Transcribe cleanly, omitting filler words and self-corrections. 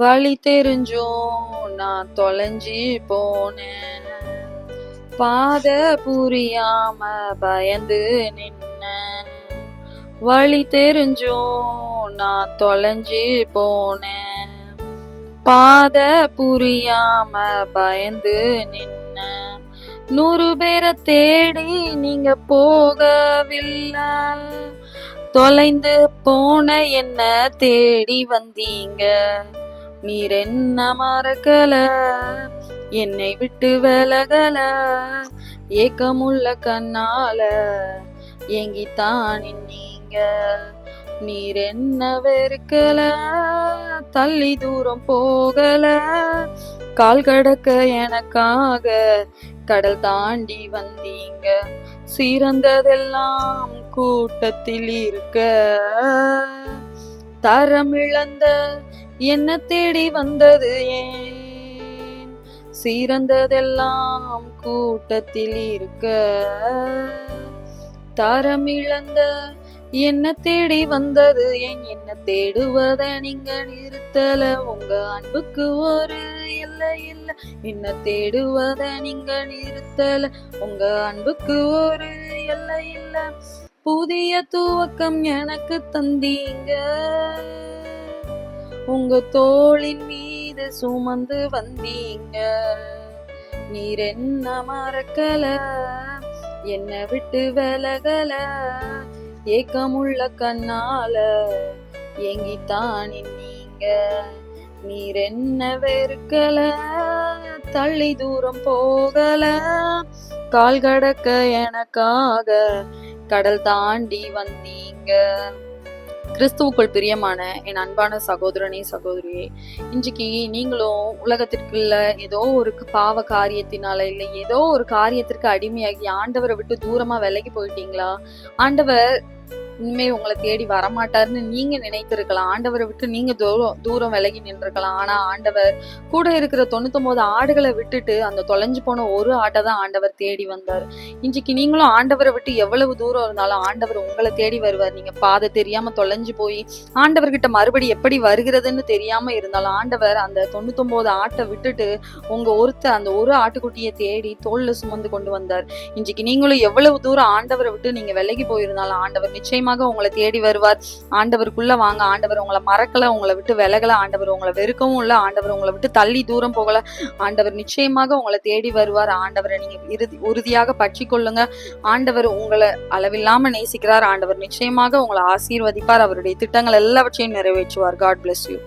வழி தெரிஞ்சும் நான் தொலைஞ்சி போனேன். பாத புரியாம பயந்து நின்னேன். வழி தெரிஞ்சும் நான் தொலைஞ்சி போனேன். பாத புரியாம பயந்து நின்னேன். 100 பேரை தேடி நீங்க போகவில்லை. தொலைந்து போன என்ன தேடி வந்தீங்க. நீர் என்ன மறக்கல, என்னை விட்டு விலகல. ஏக்கமுள்ள கண்ணால ஏங்கித்தான் நின்னீங்க. நீர் என்ன வெறுக்கல, தள்ளி தூரம் போகல. கால் கடக்க எனக்காக கடல் தாண்டி வந்தீங்க. சிறந்ததெல்லாம் கூட்டத்தில் இருக்க, தரமிழந்த என்ன தேடி வந்தது ஏன். சிறந்ததெல்லாம் கூட்டத்தில் இருக்க, தரமிழந்த என்ன தேடி வந்தது ஏன். என்ன தேடுவத நீங்க நிறுத்தல, உங்க அன்புக்கு ஒரு எல்லை இல்ல. என்ன தேடுவத நீங்க நிறுத்தல, உங்க அன்புக்கு ஒரு எல்லை இல்ல. புதிய துவக்கம் எனக்கு தந்தீங்க, உங்க தோளின் மீது சுமந்து வந்தீங்க. நீர் என்ன மறக்கல, என்ன விட்டு விலகல. ஏக்கமுள்ள கண்ணால ஏங்கித்தான் நின்னீங்க. நீர் என்ன வெறுக்கல, தள்ளி தூரம் போகல. கால் கடக்க எனக்காக கடல் தாண்டி வந்தீங்க. கிறிஸ்துவுக்குள் பிரியமான என் அன்பான சகோதரனே சகோதரியே, இன்றைக்கு நீங்களும் உலகத்திற்குள்ள ஏதோ ஒரு பாவ காரியத்தினால இல்ல ஏதோ ஒரு காரியத்திற்கு அடிமையாகி ஆண்டவரை விட்டு தூரமா விலகி போயிட்டீங்களா? ஆண்டவர் இனிமே உங்களை தேடி வரமாட்டாருன்னு நீங்க நினைத்திருக்கலாம். ஆண்டவரை விட்டு நீங்க தூரம் விலகி நின்றுக்கலாம். ஆனா ஆண்டவர் கூட இருக்கிற 99 ஆடுகளை விட்டுட்டு அந்த தொலைஞ்சு போன ஒரு ஆட்டை தான் ஆண்டவர் தேடி வந்தார். இன்றைக்கு நீங்களும் ஆண்டவரை விட்டு எவ்வளவு தூரம் இருந்தாலும் ஆண்டவர் உங்களை தேடி வருவார். நீங்க பாதை தெரியாம தொலைஞ்சு போய் ஆண்டவர்கிட்ட மறுபடி எப்படி வருகிறதுன்னு தெரியாம இருந்தாலும் ஆண்டவர் அந்த 99 ஆட்டை விட்டுட்டு அந்த ஒரு ஆட்டுக்குட்டியை தேடி தோல்ல சுமந்து கொண்டு வந்தார். இன்றைக்கு நீங்களும் எவ்வளவு தூரம் ஆண்டவரை விட்டு நீங்க விலகி போயிருந்தாலும் ஆண்டவர் நிச்சயமாக உங்களை தேடி வருவார். ஆண்டவருக்குள்ள வாங்க. ஆண்டவர் உங்களை மறக்கல, உங்களை விட்டு விலகல. ஆண்டவர் உங்களை வெறுக்கவும் இல்ல, ஆண்டவர் உங்களை விட்டு தள்ளி தூரம் போகல. ஆண்டவர் நிச்சயமாக உங்களை தேடி வருவார். ஆண்டவரை நீங்க உறுதியாக பற்றி கொள்ளுங்க. ஆண்டவர் உங்களை அளவில்லாம நேசிக்கிறார். ஆண்டவர் நிச்சயமாக உங்களை ஆசீர்வதிப்பார். அவருடைய திட்டங்கள் எல்லாவற்றையும் நிறைவேற்றுவார். God bless you.